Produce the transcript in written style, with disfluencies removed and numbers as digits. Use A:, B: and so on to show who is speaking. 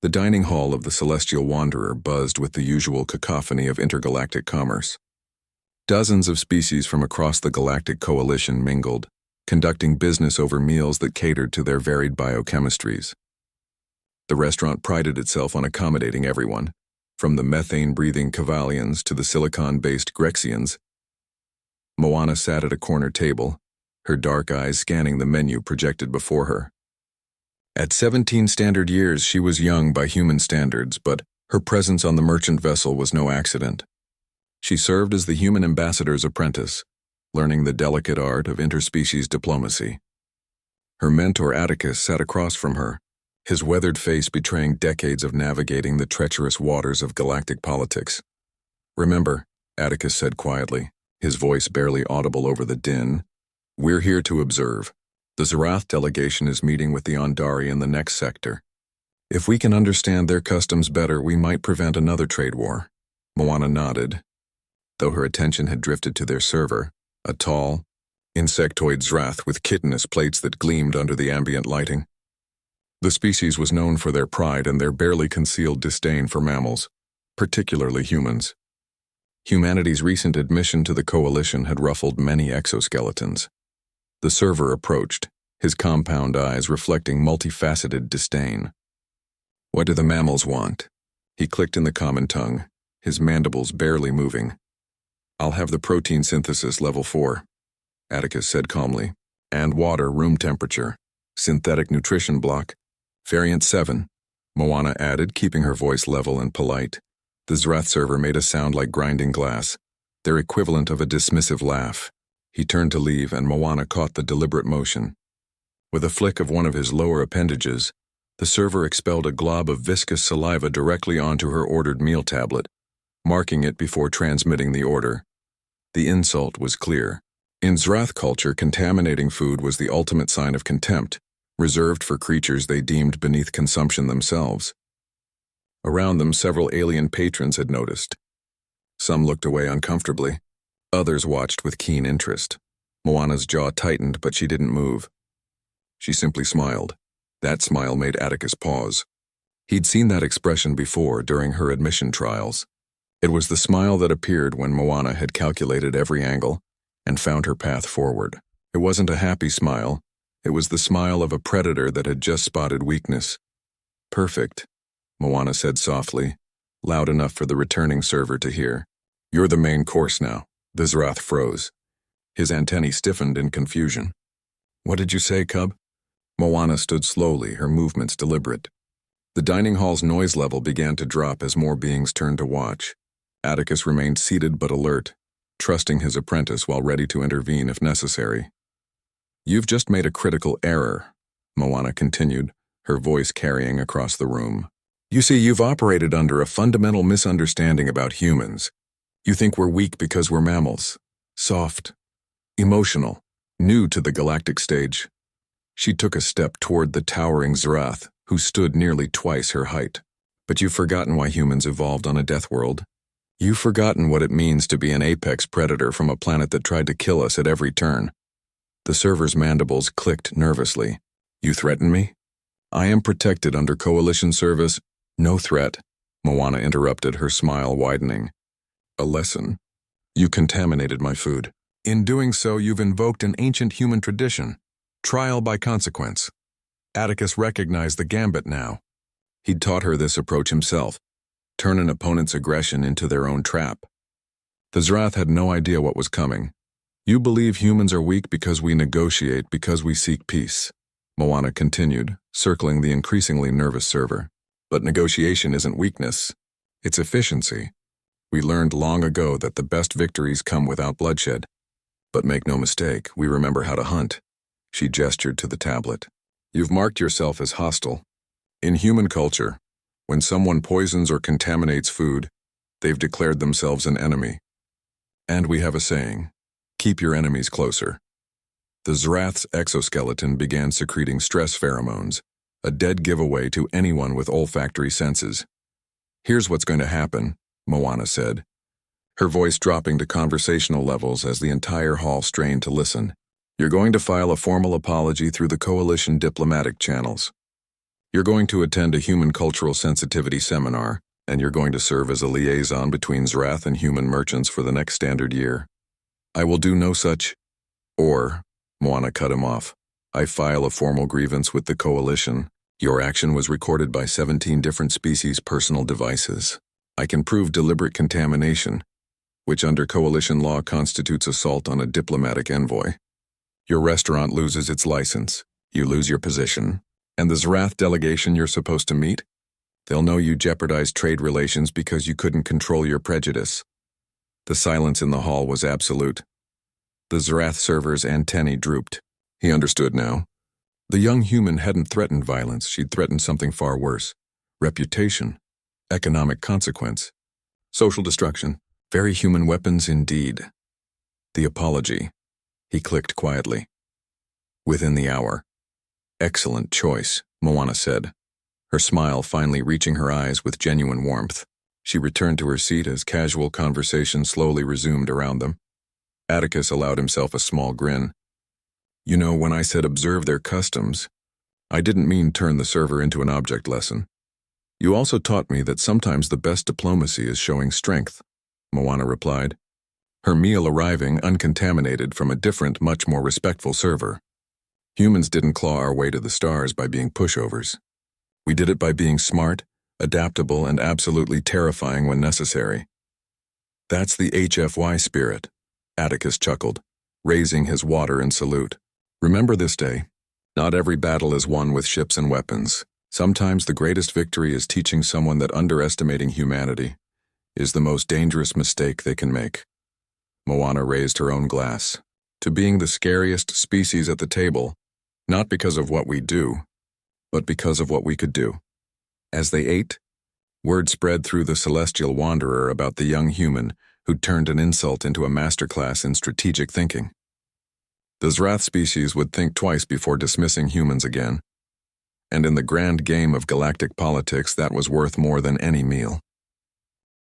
A: The dining hall of the Celestial Wanderer buzzed with the usual cacophony of intergalactic commerce. Dozens of species from across the Galactic Coalition mingled, conducting business over meals that catered to their varied biochemistries. The restaurant prided itself on accommodating everyone, from the methane-breathing Cavalians to the silicon-based Grexians. Moana sat at a corner table, her dark eyes scanning the menu projected before her. At 17 standard years, she was young by human standards, but her presence on the merchant vessel was no accident. She served as the human ambassador's apprentice, learning the delicate art of interspecies diplomacy. Her mentor Atticus sat across from her, his weathered face betraying decades of navigating the treacherous waters of galactic politics. "Remember," Atticus said quietly, his voice barely audible over the din, "we're here to observe. The Zarath delegation is meeting with the Andari in the next sector. If we can understand their customs better, we might prevent another trade war." Moana nodded, though her attention had drifted to their server, a tall, insectoid Zrath with chitinous plates that gleamed under the ambient lighting. The species was known for their pride and their barely concealed disdain for mammals, particularly humans. Humanity's recent admission to the Coalition had ruffled many exoskeletons. The server approached, his compound eyes reflecting multifaceted disdain. "What do the mammals want?" He clicked in the common tongue, his mandibles barely moving. "I'll have the protein synthesis level 4, Atticus said calmly, "and water room temperature. Synthetic nutrition block, variant 7, Moana added, keeping her voice level and polite. The Zrath server made a sound like grinding glass, their equivalent of a dismissive laugh. He turned to leave, and Moana caught the deliberate motion. With a flick of one of his lower appendages, the server expelled a glob of viscous saliva directly onto her ordered meal tablet, marking it before transmitting the order. The insult was clear. In Zrath culture, contaminating food was the ultimate sign of contempt, reserved for creatures they deemed beneath consumption themselves. Around them, several alien patrons had noticed. Some looked away uncomfortably. Others watched with keen interest. Moana's jaw tightened, but she didn't move. She simply smiled. That smile made Atticus pause. He'd seen that expression before during her admission trials. It was the smile that appeared when Moana had calculated every angle and found her path forward. It wasn't a happy smile. It was the smile of a predator that had just spotted weakness. "Perfect," Moana said softly, loud enough for the returning server to hear. "You're the main course now." The Zrath froze. His antennae stiffened in confusion. "What did you say, Cub?" Moana stood slowly, her movements deliberate. The dining hall's noise level began to drop as more beings turned to watch. Atticus remained seated but alert, trusting his apprentice while ready to intervene if necessary. "You've just made a critical error," Moana continued, her voice carrying across the room. "You see, you've operated under a fundamental misunderstanding about humans. You think we're weak because we're mammals. Soft. Emotional. New to the galactic stage." She took a step toward the towering Zrath, who stood nearly twice her height. "But you've forgotten why humans evolved on a death world. You've forgotten what it means to be an apex predator from a planet that tried to kill us at every turn." The server's mandibles clicked nervously. "You threaten me? I am protected under Coalition service." "No threat," Moana interrupted, her smile widening. "A lesson. You contaminated my food. In doing so, you've invoked an ancient human tradition. Trial by consequence." Atticus recognized the gambit now. He'd taught her this approach himself. Turn an opponent's aggression into their own trap. The Zrath had no idea what was coming. "You believe humans are weak because we negotiate, because we seek peace," Moana continued, circling the increasingly nervous server. "But negotiation isn't weakness. It's efficiency. We learned long ago that the best victories come without bloodshed. But make no mistake, we remember how to hunt." She gestured to the tablet. "You've marked yourself as hostile. In human culture, when someone poisons or contaminates food, they've declared themselves an enemy. And we have a saying, keep your enemies closer." The Zrath's exoskeleton began secreting stress pheromones, a dead giveaway to anyone with olfactory senses. "Here's what's going to happen," Moana said, her voice dropping to conversational levels as the entire hall strained to listen. "You're going to file a formal apology through the Coalition diplomatic channels. You're going to attend a human cultural sensitivity seminar, and you're going to serve as a liaison between Zrath and human merchants for the next standard year. I will do no such. Or, Moana cut him off. I file a formal grievance with the Coalition. Your action was recorded by 17 different species' personal devices. I can prove deliberate contamination, which under Coalition law constitutes assault on a diplomatic envoy. Your restaurant loses its license, you lose your position, and the Zrath delegation you're supposed to meet? They'll know you jeopardized trade relations because you couldn't control your prejudice. The silence in the hall was absolute. The Zrath server's antennae drooped. He understood now. The young human hadn't threatened violence, she'd threatened something far worse. Reputation, economic consequence, social destruction, very human weapons indeed. The apology. He clicked quietly. Within the hour. Excellent choice, Moana said, her smile finally reaching her eyes with genuine warmth. She returned to her seat as casual conversation slowly resumed around them. Atticus allowed himself a small grin. You know, when I said observe their customs, I didn't mean turn the server into an object lesson. You also taught me that sometimes the best diplomacy is showing strength, Moana replied, her meal arriving uncontaminated from a different, much more respectful server. Humans didn't claw our way to the stars by being pushovers. We did it by being smart, adaptable, and absolutely terrifying when necessary. That's the HFY spirit, Atticus chuckled, raising his water in salute. Remember this day. Not every battle is won with ships and weapons. Sometimes the greatest victory is teaching someone that underestimating humanity is the most dangerous mistake they can make. Moana raised her own glass. To being the scariest species at the table, not because of what we do, but because of what we could do. As they ate, word spread through the celestial wanderer about the young human who'd turned an insult into a masterclass in strategic thinking. The Zrath species would think twice before dismissing humans again, and in the grand game of galactic politics that was worth more than any meal.